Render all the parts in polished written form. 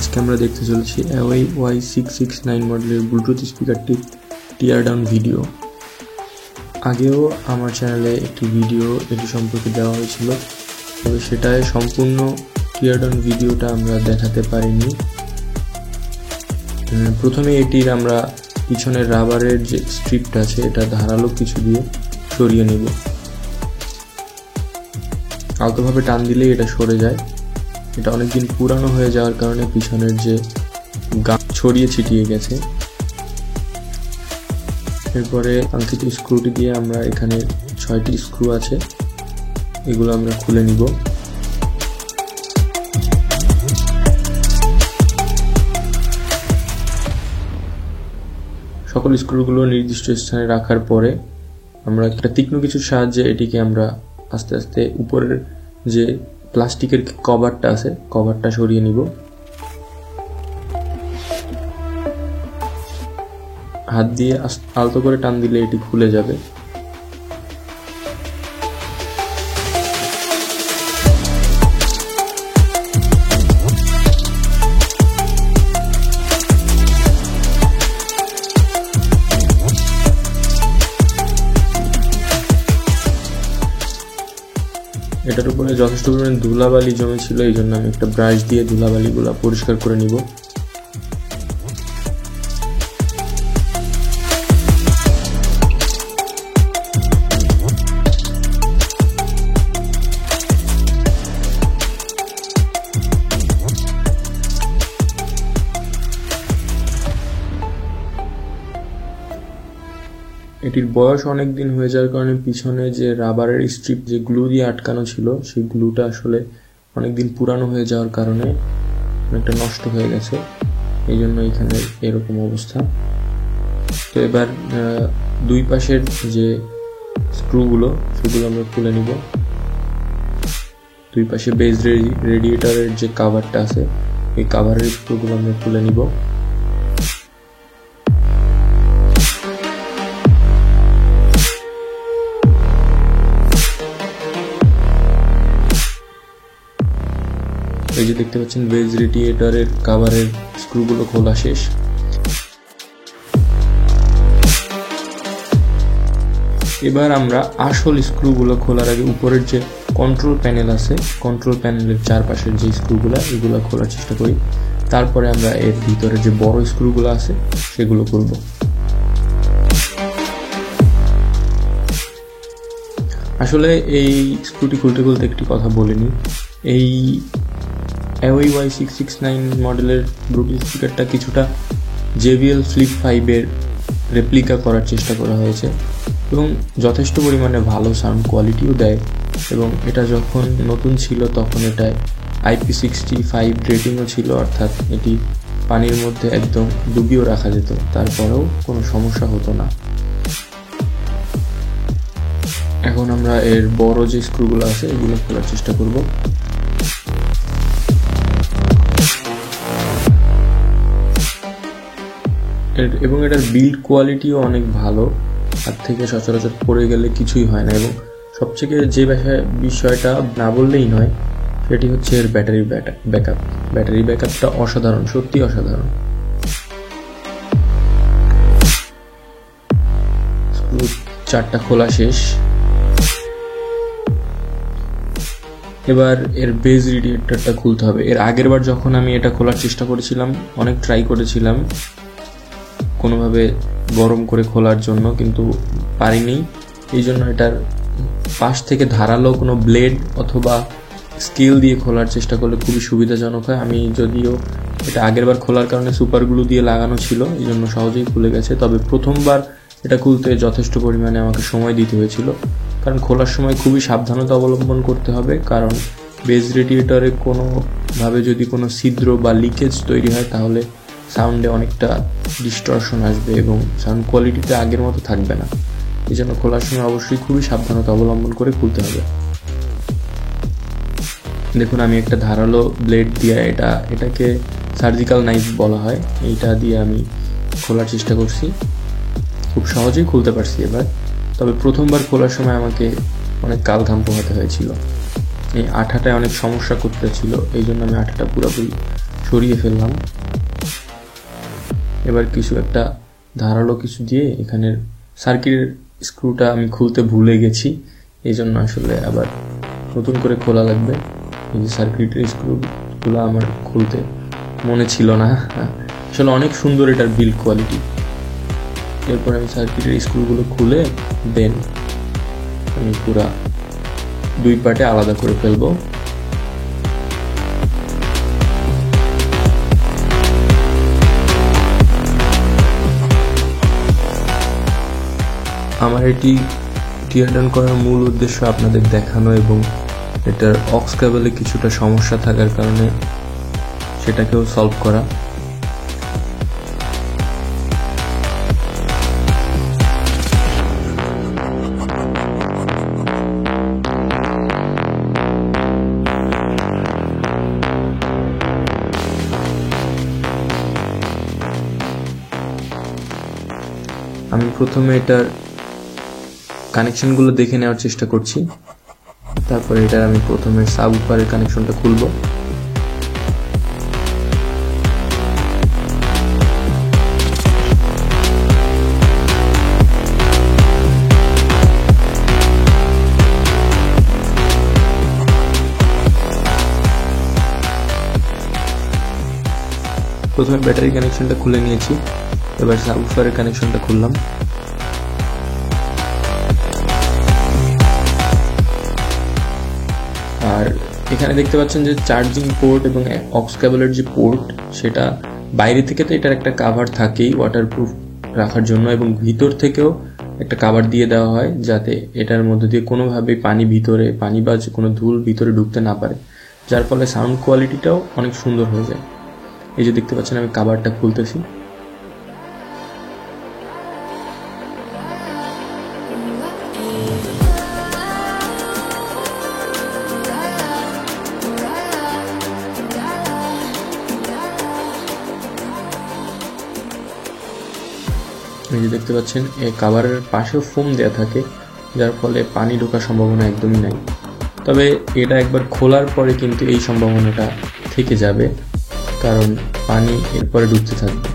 আজকে আমরা দেখতে চলেছি AOY669 মডেলের ব্লুটুথ স্পিকারটি টিয়ার ডাউন ভিডিও। আগেও আমার চ্যানেলে একটি ভিডিও এটি সম্পর্কে দেওয়া হয়েছিল, তবে সেটায় সম্পূর্ণ টিয়ার ডাউন ভিডিওটা আমরা দেখাতে পারিনি। প্রথমে এটির আমরা পিছনের রাবারের যে স্ট্রিপটা আছে এটা ধারালো কিছু দিয়ে সরিয়ে নেব। আলতোভাবে টান দিলেই এটা সরে যায়। এটা অনেকদিন পুরানো হয়ে যাওয়ার কারণে পিছনের যে গাম ছড়িয়ে ছিটিয়ে গেছে। এরপরে কাঙ্ক্ষিত স্ক্রুটি দিয়ে আমরা এখানে 6টি স্ক্রু আছে, এগুলো আমরা খুলে নিব। সকল স্ক্রুগুলো নির্দিষ্ট স্থানে রাখার পরে আমরা একটা তীক্ষ্ণ কিছুর সাহায্যে এটিকে আমরা আস্তে আস্তে উপরের যে প্লাস্টিকের কভারটা আছে কভারটা সরিয়ে নিব। হাত দিয়ে আলতো করে টান দিলে এটি খুলে যাবে। এটার উপরে যথেষ্ট পরিমাণে ধুলাবালি জমেছিল, এই জন্য আমি একটা ব্রাশ দিয়ে ধুলাবালিগুলো পরিষ্কার করে নিব। এটির বয়স অনেক দিন হয়ে যাওয়ার কারণে পিছনে যে রাবারের স্ট্রিপ যে গ্লু দিয়ে আটকানো ছিল সেই গ্লুটা আসলে অনেকদিন পুরানো হয়ে যাওয়ার কারণে অনেকটা নষ্ট হয়ে গেছে, এই জন্য এখানে এরকম অবস্থা। তো এবার দুই পাশের যে স্ক্রুগুলো সেগুলো আমরা খুলে নিব। দুই পাশে বেজ রেডিয়েটরের যে কাভারটা আছে এই কাভারের স্ক্রুগুলো আমরা খুলে নিব। এই যে দেখতে পাচ্ছেন বেজ রেডিয়েটরের কাভারের স্ক্রুগুলো খোলা শেষ। এবার আমরা আসল স্ক্রুগুলো খোলার আগে উপরের যে কন্ট্রোল প্যানেল আছে কন্ট্রোল প্যানেলের চারপাশের যে স্ক্রুগুলো এগুলো খোলার চেষ্টা করি, তারপরে আমরা এর ভিতরে যে বড় স্ক্রুগুলো আছে সেগুলো খুলব। আসলে এই স্ক্রুটি খুলতে খুলতে একটি কথা বলিনি, এই AOY669 মডেলের ব্লুটুথ স্পিকারটা কিছুটা JBL Flip 5 এর রেপ্লিকা করার চেষ্টা করা হয়েছে এবং যথেষ্ট পরিমাণে ভালো সাউন্ড কোয়ালিটিও দেয়। এবং এটা যখন নতুন ছিল তখন এটায় IP65 রেটিংও ছিল, অর্থাৎ এটি পানির মধ্যে একদম ডুবিয়েও রাখা যেত, তারপরেও কোনো সমস্যা হতো না। এখন আমরা এর বড় যে স্ক্রুগুলো আছে এগুলো খোলার চেষ্টা করব। এবং এটার বিল্ড কোয়ালিটিও অনেক ভালো, হাত থেকে সচরাচর পড়ে গেলে কিছুই হয় না। এবং সবথেকে যে বিষয়টা না বললেই নয় সেটি হচ্ছে এর ব্যাটারি ব্যাকআপ। ব্যাটারি ব্যাকআপটা অসাধারণ, সত্যি অসাধারণ। স্ক্রু 4টা খোলা শেষ। এবার এর বেজ রেডিয়েটরটা খুলতে হবে। এর আগের বার যখন আমি এটা খোলার চেষ্টা করেছিলাম, অনেক ট্রাই করেছিলাম কোনোভাবে গরম করে খোলার জন্য, কিন্তু পারিনি। এই জন্য এটার পাশ থেকে ধারালো কোনো ব্লেড অথবা স্কেল দিয়ে খোলার চেষ্টা করলে খুবই সুবিধাজনক হয়। আমি যদিও এটা আগের বার খোলার কারণে সুপার গ্লু দিয়ে লাগানো ছিল, এই জন্য সহজেই খুলে গেছে। তবে প্রথমবার এটা খুলতে যথেষ্ট পরিমাণে আমাকে সময় দিতে হয়েছিল, কারণ খোলার সময় খুবই সাবধানতা অবলম্বন করতে হবে। কারণ বেজ রেডিয়েটরে কোনোভাবে যদি কোনো ছিদ্র বা লিকেজ তৈরি হয় তাহলে সাউন্ডে অনেকটা ডিস্টরশন আসবে এবং সাউন্ড কোয়ালিটিতে আগের মতো থাকবে না। এই জন্য খোলার সময় অবশ্যই খুবই সাবধানতা অবলম্বন করে খুলতে হবে। দেখুন আমি একটা ধারালো ব্লেড দিয়ে এটাকে সার্জিক্যাল নাইফ বলা হয়, এইটা দিয়ে আমি খোলার চেষ্টা করছি, খুব সহজেই খুলতে পারছি এবার। তবে প্রথমবার খোলার সময় আমাকে অনেক কাল ঘাম পোহাতে হয়েছিল। এই আঠাটায় অনেক সমস্যা করতেছিল, এই জন্য আমি আঠাটা পুরোপুরি সরিয়ে ফেললাম। এবার কিছু একটা ধারালো কিছু দিয়ে এখানের সার্কিটের স্ক্রুটা আমি খুলতে ভুলে গেছি, এই জন্য আসলে আবার নতুন করে খোলা লাগবে। এই যে সার্কিটের স্ক্রুগুলো আমার খুলতে মনে ছিল না, আসলে অনেক সুন্দর এটার বিল্ড কোয়ালিটি। এরপর আমি সার্কিটের স্ক্রুগুলো খুলে দেন আমি পুরা 2 পার্টে আলাদা করে ফেলবো। আমার এটি টিয়ার ডাউন করার মূল উদ্দেশ্য আপনাদের দেখানো এবং এটার অক্স কেবলে কিছুটা সমস্যা থাকার কারণে সেটাকেও সলভ করা। আমি প্রথমে এটার কানেকশনগুলো দেখে নেওয়ার চেষ্টা করছি, তারপরে এটা আমি প্রথমে সাবউফারের কানেকশনটা খুলবো। প্রথমে ব্যাটারি কানেকশনটা খুলে নিয়েছি, এবার সাবউফারের কানেকশনটা খুললাম। আর এখানে দেখতে পাচ্ছেন যে চার্জিং পোর্ট এবং অক্স কেবলের যে পোর্ট, সেটা বাইরে থেকে তো এটার একটা কাভার থাকেই ওয়াটারপ্রুফ রাখার জন্য, এবং ভিতর থেকেও একটা কাভার দিয়ে দেওয়া হয় যাতে এটার মধ্যে দিয়ে কোনোভাবেই পানি বা কোনো ধুল ভিতরে ঢুকতে না পারে, যার ফলে সাউন্ড কোয়ালিটিটাও অনেক সুন্দর হয়ে যায়। এই যে দেখতে পাচ্ছেন আমি কাভারটা খুলতেছি। এই যে দেখতে পাচ্ছেন এই কাভারের পাশেও ফোম দেওয়া থাকে, যার ফলে পানি ঢোকার সম্ভাবনা একদমই নাই। তবে এটা একবার খোলার পরে কিন্তু এই সম্ভাবনাটা থেকে যাবে, কারণ পানি এরপরে ঢুকতে থাকবে।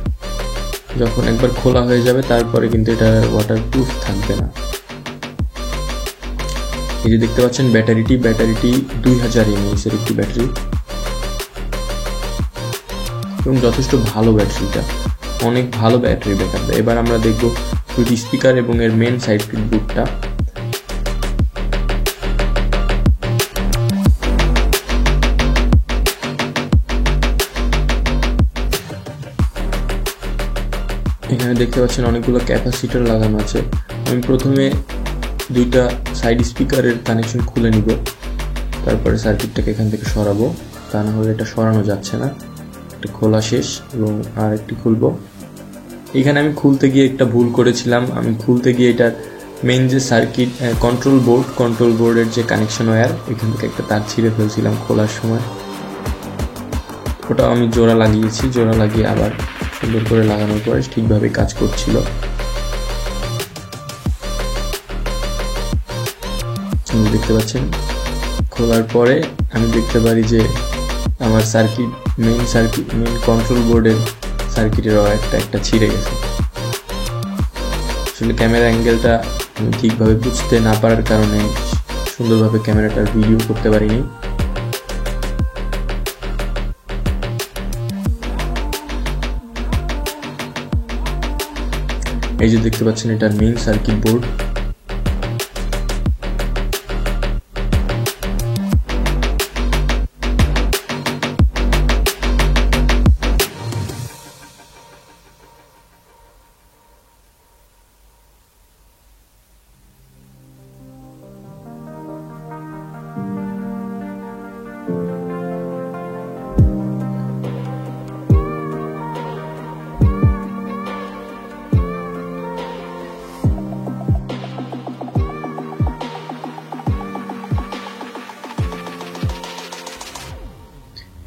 যখন একবার খোলা হয়ে যাবে তারপরে কিন্তু এটা ওয়াটারপ্রুফ থাকবে না। এই যে দেখতে পাচ্ছেন ব্যাটারিটি 2000 mAh এর একটি ব্যাটারি এবং যথেষ্ট ভালো ব্যাটারিটা, অনেক ভালো ব্যাটারি ব্যাকআপ দেয়। এবার আমরা দেখব দুটি স্পিকার এবং এর মেন সার্কিট বোর্ডটা। এখানে দেখতে পাচ্ছেন অনেকগুলো ক্যাপাসিটর লাগানো আছে। আমি প্রথমে 2টা সাইড স্পিকারের কানেকশন খুলে নিব, তারপরে সার্কিটটাকে এখান থেকে সরাবো, তা না হলে এটা সরানো যাচ্ছে না। এটা খোলা শেষ এবং আর একটি খুলবো। এখানে আমি খুলতে গিয়ে একটা ভুল করেছিলাম। আমি খুলতে গিয়ে এটার মেইন যে সার্কিট কন্ট্রোল বোর্ডের যে কানেকশন ওয়্যার, এখান থেকে একটা তার ছিঁড়ে ফেলছিলাম খোলার সময়। ওটাও আমি জোড়া লাগিয়েছি, জোড়া লাগিয়ে আবার সুন্দর করে লাগানোর পরে ঠিকভাবে কাজ করছিল। দেখতে পাচ্ছেন খোলার পরে আমি দেখতে পারি যে আমার মেইন কন্ট্রোল বোর্ডের সার্কিটের একটা ছিঁড়ে গেছে। আসলে ক্যামেরা অ্যাঙ্গেলটা আমি ঠিকভাবে বুঝতে না পারার কারণে সুন্দরভাবে ক্যামেরাটার ভিডিও করতে পারিনি। এই যে দেখতে পাচ্ছেন এটার মেইন সার্কিট বোর্ড।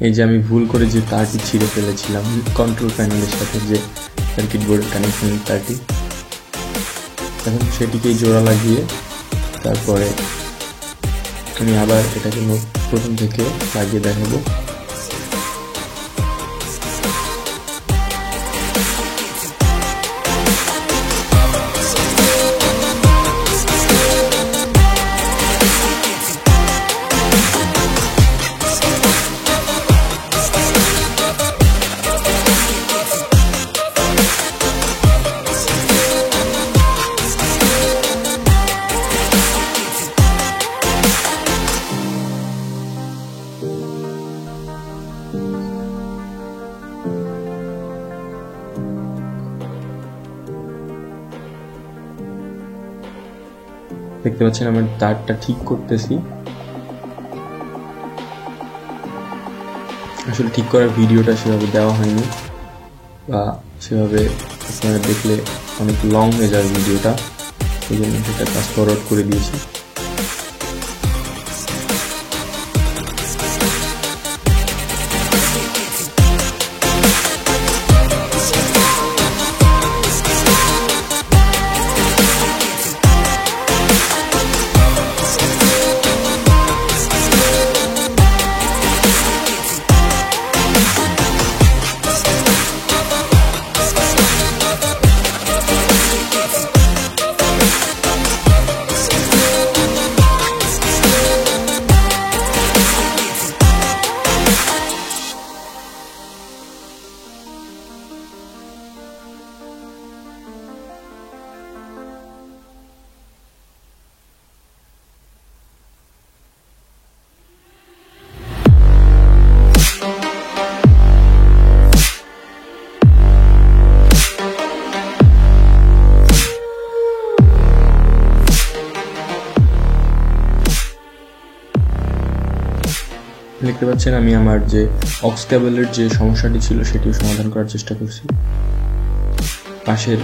এই যে আমি ভুল করে যে তারটি ছিঁড়ে ফেলেছিলাম কন্ট্রোল প্যানেলের সাথে, যে সার্কিট বোর্ডের কানেকশনের তারটি, এখন সেটিকেই জোড়া লাগিয়ে তারপরে আমি আবার এটাকে প্রথম থেকে লাগিয়ে দেখাবো। দেখতে পাচ্ছেন আমার তারটা ঠিক করতেছি। আসলে ঠিক করার ভিডিওটা সেভাবে দেওয়া হয়নি, বা সেভাবে আপনারা দেখলে অনেক লং হয়ে যাবে ভিডিওটা, সেই জন্য সেটা ফাস্ট ফরওয়ার্ড করে দিয়েছি। দেখতে পাচ্ছেন আমি আমার যে অক্স কেবলের যে সমস্যাটি ছিল সেটিও সমাধান করার চেষ্টা করছি। পাশের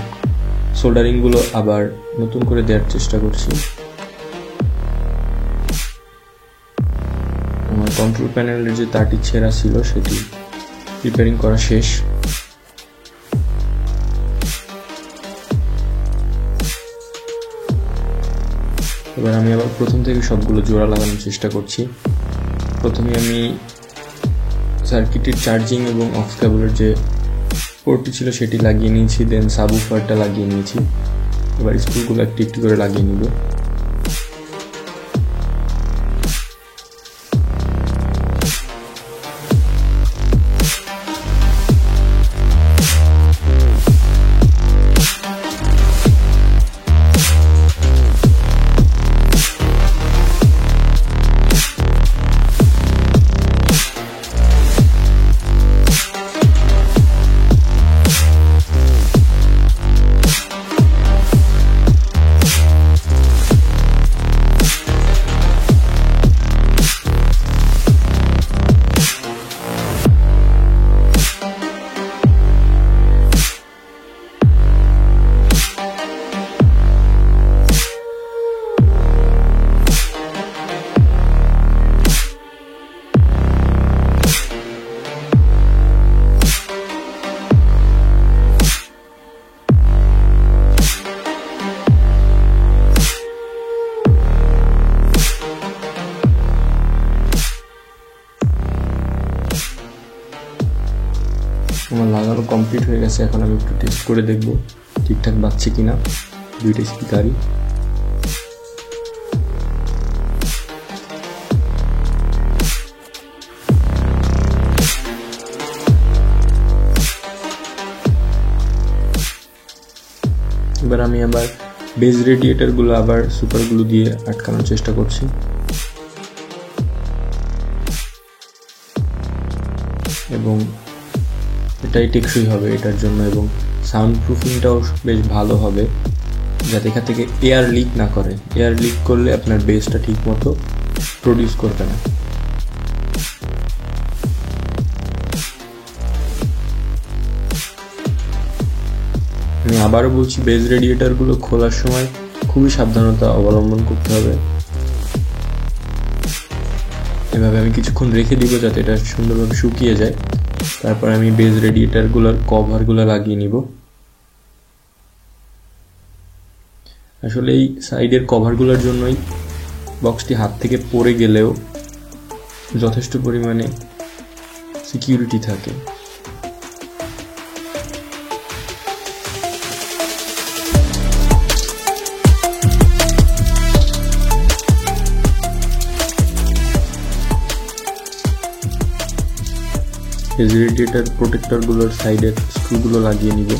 সোল্ডারিংগুলো আবার নতুন করে দেওয়ার চেষ্টা করছি। আমার কন্ট্রোল প্যানেলের যে তারটি ছেঁড়া ছিল সেটি রিপেয়ারিং করা শেষ। এবার আমি আবার প্রথম থেকে সবগুলো জোড়া লাগানোর চেষ্টা করছি। প্রথমে আমি সার্কিটের চার্জিং এবং অক্স কেবলের যে পোর্টটি ছিল সেটি লাগিয়ে নিয়েছি, দেন সাবউফারটা লাগিয়ে নিয়েছি। এবার স্ক্রুগুলো একটি একটি করে লাগিয়ে নিব। আমার লাগানো কমপ্লিট হয়ে গেছে। এখন আমি একটু টেস্ট করে দেখব ঠিকঠাক বাজছে কিনা দুইটা স্পিকারই। এবার আমি আবার বেজ রেডিয়েটরগুলো আবার সুপার গ্লু দিয়ে আটকানোর চেষ্টা করছি। এবং এটাই টেকসই হবে এটার জন্য, এবং সাউন্ড প্রুফিংটাও বেশ ভালো হবে, যাতে এখান থেকে এয়ার লিক না করে। এয়ার লিক করলে আপনার বেসটা ঠিক মতো প্রডিউস করবে না। আমি আবারও বলছি, বেজ রেডিয়েটরগুলো খোলার সময় খুবই সাবধানতা অবলম্বন করতে হবে। এভাবে আমি কিছুক্ষণ রেখে দিব যাতে এটা সুন্দরভাবে শুকিয়ে যায়। তারপর আমি বেজ রেডিয়েটরগুলোর কভারগুলো লাগিয়ে নিব। আসলে এই সাইডের কভারগুলোর জন্যই বক্সটি হাত থেকে পড়ে গেলেও যথেষ্ট পরিমাণে সিকিউরিটি থাকে। রেডিয়েটর প্রোটেক্টরগুলোর সাইডের স্ক্রুগুলো লাগিয়ে নিব।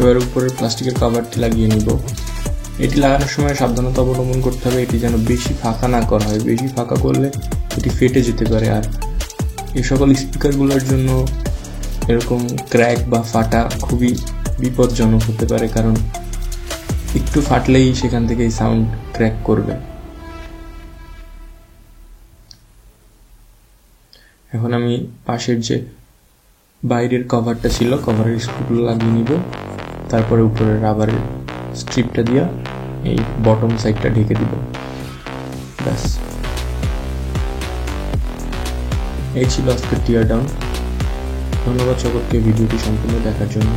এবার উপরের প্লাস্টিকের কভারটি লাগিয়ে নিব। এটি লাগানোর সময় সাবধানতা অবলম্বন করতে হবে, এটি যেন বেশি ফাঁকা না করা হয়, বেশি ফাঁকা করলে এটি ফেটে যেতে পারে। আর এই সকল স্পিকারগুলোর জন্য এরকম ক্র্যাক বা ফাটা খুবই বিপজ্জনক হতে পারে, কারণ একটু ফাটলেই সেখান থেকে সাউন্ড ক্র্যাক করবে। এখন আমি পাশের যে বাইরের কভারটা ছিল, কভারের স্ক্রুগুলো লাগিয়ে নিব, তারপরে উপরে রাবারের স্ট্রিপটা দিয়া এই বটম সাইডটা ঢেকে দিব। ব্যাস, এই ছিল আজকের টিয়ার ডাউন। ধন্যবাদ সকলকে ভিডিওটি সম্পূর্ণ দেখার জন্য।